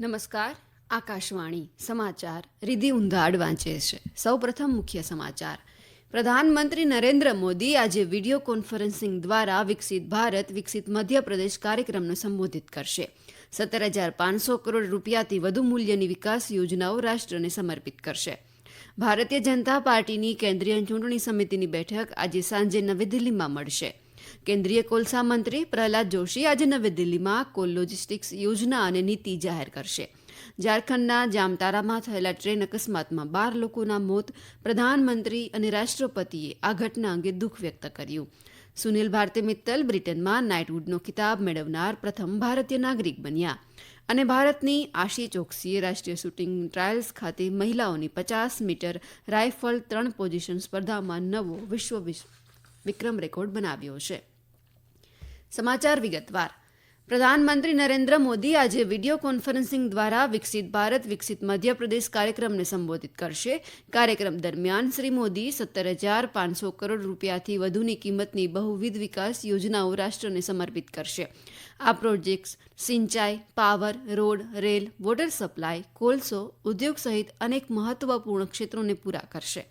નમસ્કાર. આકાશવાણી સમાચાર રિધિ ઉંધાડ વાંચે છે. સૌપ્રથમ મુખ્ય સમાચાર. પ્રધાનમંત્રી નરેન્દ્ર મોદી આજે વિડીયો કોન્ફરન્સિંગ દ્વારા વિકસિત ભારત વિકસિત મધ્યપ્રદેશ કાર્યક્રમને સંબોધિત કરશે. 17,500 કરોડ રૂપિયાથી વધુ મૂલ્યની વિકાસ યોજનાઓ રાષ્ટ્રને સમર્પિત કરશે. ભારતીય જનતા પાર્ટીની કેન્દ્રીય ચૂંટણી સમિતિની બેઠક આજે સાંજે નવી દિલ્હીમાં મળશે. કેન્દ્રીય કોલસા મંત્રી પ્રહલાદ જોશી આજે નવી દિલ્હીમાં કોલ લોજિસ્ટિક્સ યોજના અને નીતિ જાહેર કરશે. ઝારખંડના જામતારામાં થયેલા ટ્રેન અકસ્માતમાં 12 લોકોના મોત. પ્રધાનમંત્રી અને રાષ્ટ્રપતિએ આ ઘટના અંગે દુઃખ વ્યક્ત કર્યું. સુનિલ ભારતી મિત્તલ બ્રિટનમાં નાઇટવુડનો ખિતાબ મેળવનાર પ્રથમ ભારતીય નાગરિક બન્યા. અને ભારતની આશી ચોકસીએ રાષ્ટ્રીય શૂટિંગ ટ્રાયલ્સ ખાતે મહિલાઓની 50 મીટર રાઇફલ 3 પોઝિશન સ્પર્ધામાં નવો વિશ્વ વિક્રમ રેકોર્ડ બનાવ્યો છે. સમાચાર વિગતવાર. પ્રધાનમંત્રી નરેન્દ્ર મોદી આજે વિડીયો કોન્ફરન્સિંગ દ્વારા વિકસિત ભારત વિકસિત મધ્યપ્રદેશ કાર્યક્રમને સંબોધિત કરશે. કાર્યક્રમ દરમિયાન શ્રી મોદી 17,500 કરોડ રૂપિયાથી વધુની કિંમતની બહુવિધ વિકાસ યોજનાઓ રાષ્ટ્રને સમર્પિત કરશે. આ પ્રોજેક્ટ્સ સિંચાઈ, power, road, rail, water supply, કોલસો, ઉદ્યોગ સહિત અનેક મહત્વપૂર્ણ ક્ષેત્રોને પૂરા કરશે.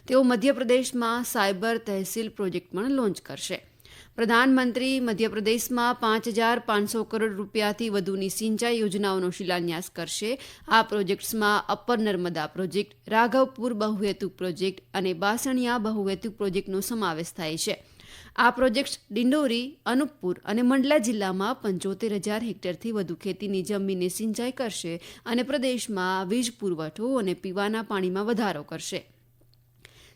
તેઓ મધ્યપ્રદેશમાં સાયબર તહેસીલ પ્રોજેક્ટ પણ લોન્ચ કરશે. પ્રધાનમંત્રી મધ્યપ્રદેશમાં 5,500 કરોડ રૂપિયાથી વધુની સિંચાઈ યોજનાઓનો શિલાન્યાસ કરશે. આ પ્રોજેક્ટ્સમાં અપર નર્મદા પ્રોજેક્ટ, રાઘવપુર બહુહેતુક પ્રોજેક્ટ અને બાસણિયા બહુહેતુક પ્રોજેક્ટનો સમાવેશ થાય છે. આ પ્રોજેક્ટ્સ ડિંડોરી, અનુપપુર અને મંડલા જિલ્લામાં 75,000 હેક્ટરથી વધુ ખેતીની જમીનને સિંચાઈ કરશે અને પ્રદેશમાં વીજ પુરવઠો અને પીવાના પાણીમાં વધારો કરશે.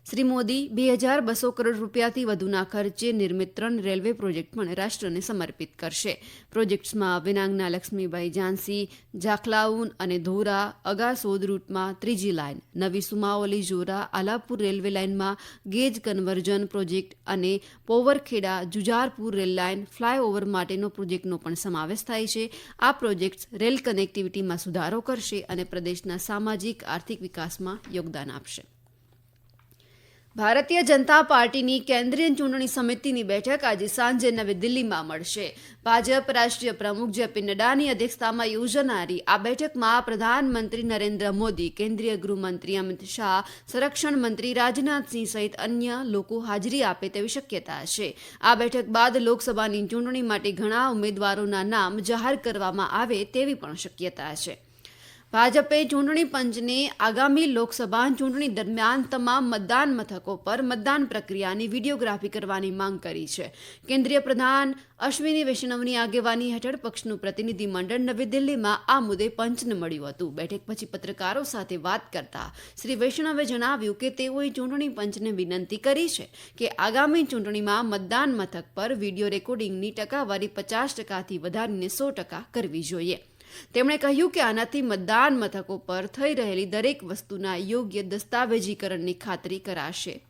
શ્રી મોદી 2,200 કરોડ રૂપિયાથી વધુના ખર્ચે નિર્મિત 3 રેલવે પ્રોજેક્ટ પણ રાષ્ટ્રને સમર્પિત કરશે. પ્રોજેક્ટ્સમાં વિનાંગના લક્ષ્મીબાઈ ઝાંસી, જાખલાઉન અને ધોરા અગાસોદ રૂટમાં 3જી લાઇન, નવી સુમાઓલી જોરા આલાપુર રેલવે લાઇનમાં ગેજ કન્વર્ઝન પ્રોજેક્ટ અને પોવરખેડા જુજારપુર રેલ લાઇન ફ્લાયઓવર માટેનો પ્રોજેક્ટનો પણ સમાવેશ થાય છે. આ પ્રોજેક્ટ્સ રેલ કનેક્ટિવિટીમાં સુધારો કરશે અને પ્રદેશના સામાજિક આર્થિક વિકાસમાં યોગદાન આપશે. ભારતીય જનતા પાર્ટીની કેન્દ્રીય ચૂંટણી સમિતિની બેઠક આજે સાંજે નવી દિલ્હીમાં મળશે. ભાજપ રાષ્ટ્રીય પ્રમુખ જેપી નડ્ડાની અધ્યક્ષતામાં યોજાનારી આ બેઠકમાં પ્રધાનમંત્રી નરેન્દ્ર મોદી, કેન્દ્રીય ગૃહમંત્રી અમિત શાહ, સંરક્ષણ મંત્રી રાજનાથસિંહ સહિત અન્ય લોકો હાજરી આપે તેવી શક્યતા છે. આ બેઠક બાદ લોકસભાની ચૂંટણી માટે ઘણા ઉમેદવારોના નામ જાહેર કરવામાં આવે તેવી પણ શક્યતા છે. ભાજપે ચૂંટણી પંચને આગામી લોકસભા ચૂંટણી દરમિયાન તમામ મતદાન મથકો પર મતદાન પ્રક્રિયાની વિડીયોગ્રાફી કરવાની માંગ કરી છે. કેન્દ્રીય પ્રધાન અશ્વિની વૈષ્ણવની આગેવાની હેઠળ પક્ષનું પ્રતિનિધિમંડળ નવી દિલ્હીમાં આ મુદ્દે પંચને મળ્યું હતું. બેઠક પછી પત્રકારો સાથે વાત કરતા શ્રી વૈષ્ણવે જણાવ્યું કે તેઓએ ચૂંટણી પંચને વિનંતી કરી છે કે આગામી ચૂંટણીમાં મતદાન મથક પર વિડીયો રેકોર્ડિંગની ટકાવારી 50%થી વધારીને 100% કરવી જોઈએ. તેમણે કહ્યું કે આનાથી મતદાન મથકો પર થઈ રહેલી દરેક વસ્તુના યોગ્ય દસ્તાવેજીકરણની ખાતરી કરાશે.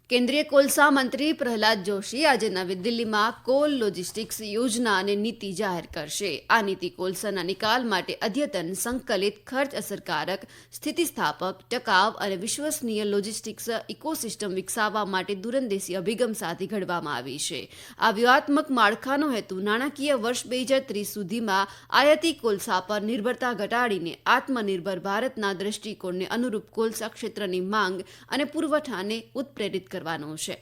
કેન્દ્રીય કોલસા મંત્રી પ્રહલાદ જોશી આજે નવી દિલ્હીમાં કોલ લોજિસ્ટિક્સ યોજના અને નીતિ જાહેર કરશે. આ નીતિ કોલસાના નિકાલ માટે અદ્યતન, સંકલિત, ખર્ચ અસરકારક, સ્થિતિસ્થાપક, ટકાઉ અને વિશ્વસનીય લોજિસ્ટિક્સ ઇકોસિસ્ટમ વિકસાવવા માટે દૂરંદેશી અભિગમ સાથે ઘડવામાં આવી છે. આ વ્યૂહાત્મક માળખાનો હેતુ નાણાકીય વર્ષ 2030 સુધીમાં આયાતી કોલસા પર નિર્ભરતા ઘટાડીને આત્મનિર્ભર ભારતના દ્રષ્ટિકોણને અનુરૂપ કોલસા ક્ષેત્રની માંગ અને પુરવઠાને ઉત્પ્રેરિત કરવાનો છે.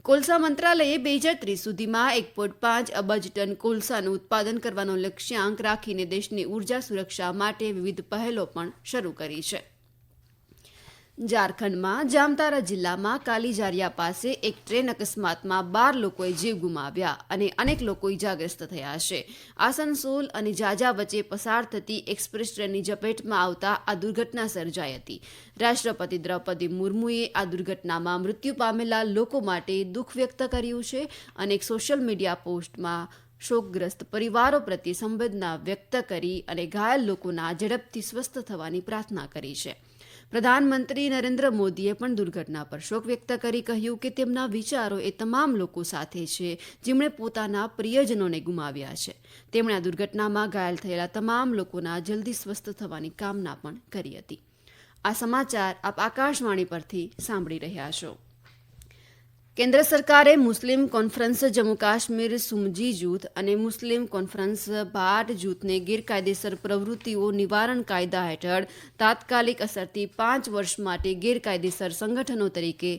કોલસા મંત્રાલયે 2030 સુધીમાં 1.5 અબજ ટન કોલસાનું ઉત્પાદન કરવાનો લક્ષ્યાંક રાખીને દેશની ઉર્જા સુરક્ષા માટે વિવિધ પહેલો પણ શરૂ કરી છે. ઝારખંડમાં જામતારા જિલ્લામાં કાલીજારિયા પાસે એક ટ્રેન અકસ્માતમાં 12 લોકોએ જીવ ગુમાવ્યા અને અનેક લોકો ઇજાગ્રસ્ત થયા છે. આસનસોલ અને જાજા વચ્ચે પસાર થતી એક્સપ્રેસ ટ્રેનની ઝપેટમાં આવતા આ દુર્ઘટના સર્જાઈ હતી. રાષ્ટ્રપતિ દ્રૌપદી મુર્મુએ આ દુર્ઘટનામાં મૃત્યુ પામેલા લોકો માટે દુઃખ વ્યક્ત કર્યું છે અને એક સોશિયલ મીડિયા પોસ્ટમાં શોકગ્રસ્ત પરિવારો પ્રત્યે સંવેદના વ્યક્ત કરી અને ઘાયલ લોકોના ઝડપથી સ્વસ્થ થવાની પ્રાર્થના કરી છે. પ્રધાનમંત્રી નરેન્દ્ર મોદીએ પણ દુર્ઘટના પર શોક વ્યક્ત કરી કહ્યું કે તેમના વિચારો એ તમામ લોકો સાથે છે જેમણે પોતાના પ્રિયજનોને ગુમાવ્યા છે. તેમણે આ દુર્ઘટનામાં ઘાયલ થયેલા તમામ લોકોના જલ્દી સ્વસ્થ થવાની કામના પણ કરી હતી. આ સમાચાર આપ આકાશવાણી પરથી સાંભળી રહ્યા છો. કેન્દ્ર સરકારે મુસ્લિમ કોન્ફરન્સ જમ્મુ કાશ્મીર સુમજી જૂથ અને મુસ્લિમ કોન્ફરન્સ ભાટ જૂથને ગેરકાયદેસર પ્રવૃત્તિઓ નિવારણ કાયદા હેઠળ તાત્કાલિક અસરથી 5 વર્ષ માટે ગેરકાયદેસર સંગઠનો તરીકે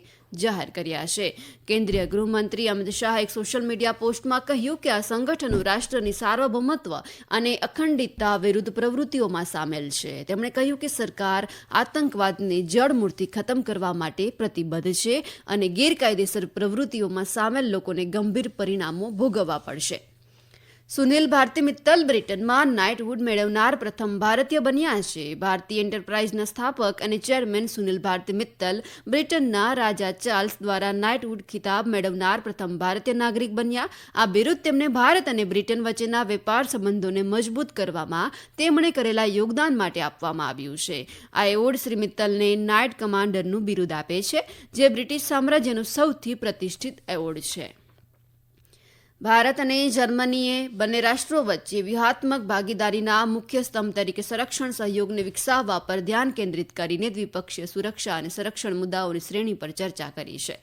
જાહેર કર્યા છે. કેન્દ્રીય ગૃહમંત્રી અમિત શાહે એક સોશિયલ મીડિયા પોસ્ટમાં કહ્યું કે આ સંગઠનો રાષ્ટ્રની સાર્વભૌમત્વ અને અખંડિતતા વિરુદ્ધ પ્રવૃત્તિઓમાં સામેલ છે. તેમણે કહ્યું કે સરકાર આતંકવાદને જડમૂળથી ખતમ કરવા માટે પ્રતિબદ્ધ છે અને ગેરકાયદેસર પ્રવૃત્તિઓમાં સામેલ લોકોને ગંભીર પરિણામો ભોગવવા પડશે. સુનિલ ભારતી મિત્તલ બ્રિટનમાં નાઇટહુડ મેળવનાર પ્રથમ ભારતીય બન્યા છે. ભારતીય એન્ટરપ્રાઇઝના સ્થાપક અને ચેરમેન સુનિલ ભારતી મિત્તલ બ્રિટનના રાજા ચાર્લ્સ દ્વારા નાઇટહુડ ખિતાબ મેળવનાર પ્રથમ ભારતીય નાગરિક બન્યા. આ બિરુદ તેમને ભારત અને બ્રિટન વચ્ચેના વેપાર સંબંધોને મજબૂત કરવામાં તેમણે કરેલા યોગદાન માટે આપવામાં આવ્યું છે. આ એવોર્ડ શ્રી મિત્તલને નાઇટ કમાન્ડરનું બિરુદ આપે છે, જે બ્રિટિશ સામ્રાજ્યનો સૌથી પ્રતિષ્ઠિત એવોર્ડ છે. ભારત અને જર્મનીએ બંને રાષ્ટ્રો વચ્ચે વ્યૂહાત્મક ભાગીદારીના મુખ્ય સ્તંભ તરીકે સંરક્ષણ સહયોગને વિકસાવવા પર ધ્યાન કેન્દ્રિત કરીને દ્વિપક્ષીય સુરક્ષા અને સંરક્ષણ મુદ્દાઓની શ્રેણી પર ચર્ચા કરી છે.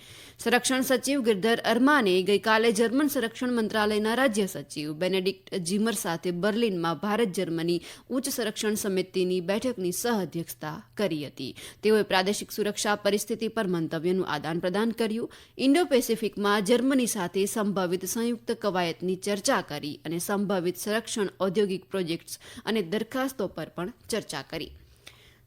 સંરક્ષણ સચિવ ગિરધર અરમાને ગઈકાલે જર્મન સંરક્ષણ મંત્રાલયના રાજ્ય સચિવ બેનેડિક્ટ જીમર સાથે બર્લિનમાં ભારત જર્મની ઉચ્ચ સંરક્ષણ સમિતિની બેઠકની સહઅધ્યક્ષતા કરી હતી. તેઓએ પ્રાદેશિક સુરક્ષા પરિસ્થિતિ પર મંતવ્યોનું આદાન પ્રદાન કર્યું. ઇન્ડો પેસિફિકમાં જર્મની સાથે સંભવિત સંયુક્ત કવાયતની ચર્ચા કરી અને સંભવિત સંરક્ષણ ઔદ્યોગિક પ્રોજેક્ટ્સ અને દરખાસ્તો પર પણ ચર્ચા કરી.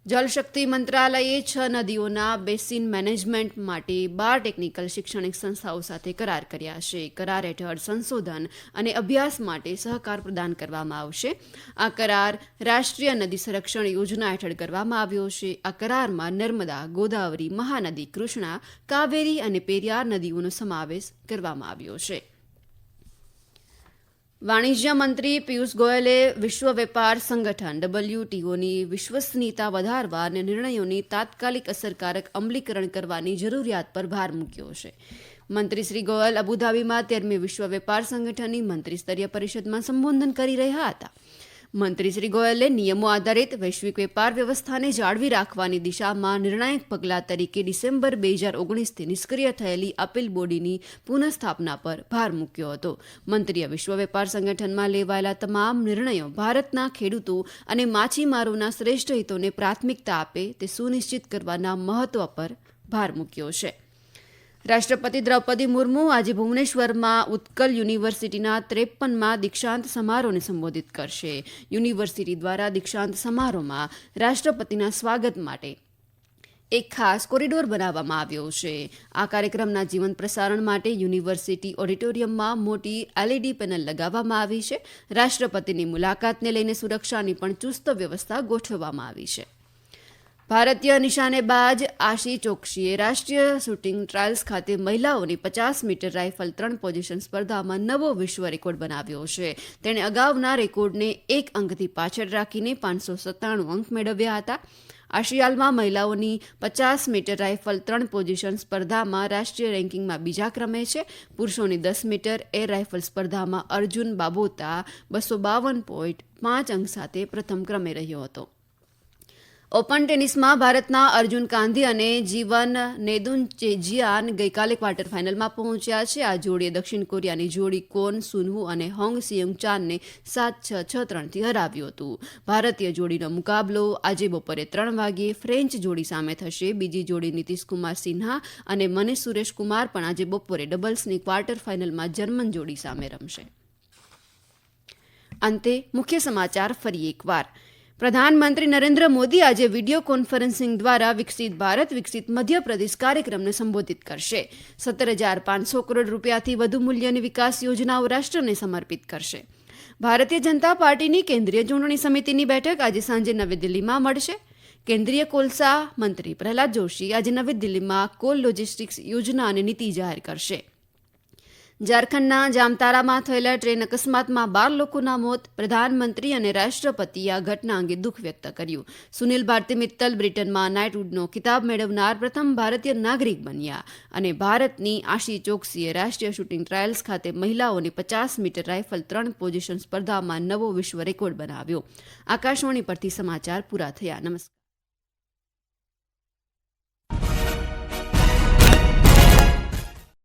જળશક્તિ મંત્રાલયે 6 નદીઓના બેસિન મેનેજમેન્ટ માટે 12 ટેકનિકલ શૈક્ષણિક સંસ્થાઓ સાથે કરાર કર્યા છે. કરાર હેઠળ સંશોધન અને અભ્યાસ માટે સહકાર પ્રદાન કરવામાં આવશે. આ કરાર રાષ્ટ્રીય નદી સંરક્ષણ યોજના હેઠળ કરવામાં આવ્યો છે. આ કરારમાં નર્મદા, ગોદાવરી, મહાનદી, કૃષ્ણા, કાવેરી અને પેરિયાર નદીઓનો સમાવેશ કરવામાં આવ્યો છે. વાણિજ્ય મંત્રી પિયુષ ગોયલે વિશ્વ વેપાર સંગઠન WTOની વિશ્વસનીયતા વધારવા અને નિર્ણયોની તાત્કાલિક અસરકારક અમલીકરણ કરવાની જરૂરિયાત પર ભાર મૂક્યો છે. મંત્રી શ્રી ગોયલ અબુધાબીમાં 13મી વિશ્વ વેપાર સંગઠનની મંત્રીસ્તરીય પરિષદમાં સંબોધન કરી રહ્યા હતા. મંત્રી શ્રી ગોયલે નિયમો આધારિત વૈશ્વિક વેપાર વ્યવસ્થાને જાળવી રાખવાની દિશામાં નિર્ણાયક પગલાં તરીકે ડિસેમ્બર 2019થી નિષ્ક્રિય થયેલી અપીલ બોડીની પુનઃસ્થાપના પર ભાર મૂક્યો હતો. મંત્રીએ વિશ્વ વેપાર સંગઠનમાં લેવાયેલા તમામ નિર્ણયો ભારતના ખેડૂતો અને માછીમારોના શ્રેષ્ઠ હિતોને પ્રાથમિકતા આપે તે સુનિશ્ચિત કરવાના મહત્વ પર ભાર મૂક્યો છે. રાષ્ટ્રપતિ દ્રૌપદી મુર્મુ આજે ભુવનેશ્વરમાં ઉત્કલ યુનિવર્સિટીના 53મા દીક્ષાંત સમારોહને સંબોધિત કરશે. યુનિવર્સિટી દ્વારા દીક્ષાંત સમારોહમાં રાષ્ટ્રપતિના સ્વાગત માટે એક ખાસ કોરિડોર બનાવવામાં આવ્યો છે. આ કાર્યક્રમના જીવંત પ્રસારણ માટે યુનિવર્સિટી ઓડિટોરિયમમાં મોટી LED પેનલ લગાવવામાં આવી છે. રાષ્ટ્રપતિની મુલાકાતને લઈને સુરક્ષાની પણ ચુસ્ત વ્યવસ્થા ગોઠવવામાં આવી છે. ભારતીય નિશાનેબાજ આશી ચોકસીએ રાષ્ટ્રીય શૂટિંગ ટ્રાયલ્સ ખાતે મહિલાઓની 50 મીટર રાઇફલ 3 પોઝિશન સ્પર્ધામાં નવો વિશ્વ રેકોર્ડ બનાવ્યો છે. તેણે અગાઉના રેકોર્ડને 1 અંકથી પાછળ રાખીને 597 અંક મેળવ્યા હતા. આશિયાલમાં મહિલાઓની 50 મીટર રાઇફલ 3 પોઝિશન સ્પર્ધામાં રાષ્ટ્રીય રેન્કિંગમાં બીજા ક્રમે છે. પુરુષોની 10 મીટર એર રાઇફલ સ્પર્ધામાં અર્જુન બાબોતા 252.5 અંક સાથે પ્રથમ ક્રમે રહ્યો હતો. ઓપન ટેનિસમાં ભારતના અર્જુન કાંધી અને જીવન નેદુનચેજિયાન ગઈકાલે ક્વાર્ટર ફાઇનલમાં પહોંચ્યા છે. આ જોડીએ દક્ષિણ કોરિયાની જોડી કોન સુનવુ અને હોંગ સિયુંગ ચાનને 7-6, 6-3થી હરાવ્યું હતું. ભારતીય જોડીનો મુકાબલો આજે બપોરે 3 વાગ્યે ફ્રેન્ચ જોડી સામે થશે. બીજી જોડી નીતિશ કુમાર સિન્હા અને મનીષ સુરેશ કુમાર પણ આજે બપોરે ડબલ્સની ક્વાર્ટર ફાઇનલમાં જર્મન જોડી સામે રમશે. અંતે મુખ્ય સમાચાર ફરી એકવાર. પ્રધાનમંત્રી નરેન્દ્ર મોદી આજે વિડીયો કોન્ફરન્સિંગ દ્વારા વિકસિત ભારત વિકસિત મધ્યપ્રદેશ કાર્યક્રમને સંબોધિત કરશે. 17,500 કરોડ રૂપિયાથી વધુ મૂલ્યની વિકાસ યોજનાઓ રાષ્ટ્રને સમર્પિત કરશે. ભારતીય જનતા પાર્ટીની કેન્દ્રીય ચૂંટણી સમિતિની બેઠક આજે સાંજે નવી દિલ્હીમાં મળશે. કેન્દ્રીય કોલસા મંત્રી પ્રહલાદ જોશી આજે નવી દિલ્હીમાં કોલ લોજિસ્ટિક્સ યોજના અને નીતિ જાહેર કરશે. ઝારખંડના જામતારામાં થયેલા ટ્રેન અકસ્માતમાં 12 લોકોના મોત. પ્રધાનમંત્રી અને રાષ્ટ્રપતિએ આ ઘટના અંગે દુઃખ વ્યક્ત કર્યું. સુનિલ ભારતી મિત્તલ બ્રિટનમાં નાઇટહુડનો ખિતાબ મેળવનાર પ્રથમ ભારતીય નાગરિક બન્યા. અને ભારતની આશી ચોકસીએ રાષ્ટ્રીય શૂટિંગ ટ્રાયલ્સ ખાતે મહિલાઓની 50 મીટર રાઇફલ 3 પોઝિશન સ્પર્ધામાં નવો વિશ્વ રેકોર્ડ બનાવ્યો. આકાશવાણી પરથી સમાચાર પૂરા થયા. નમસ્કાર.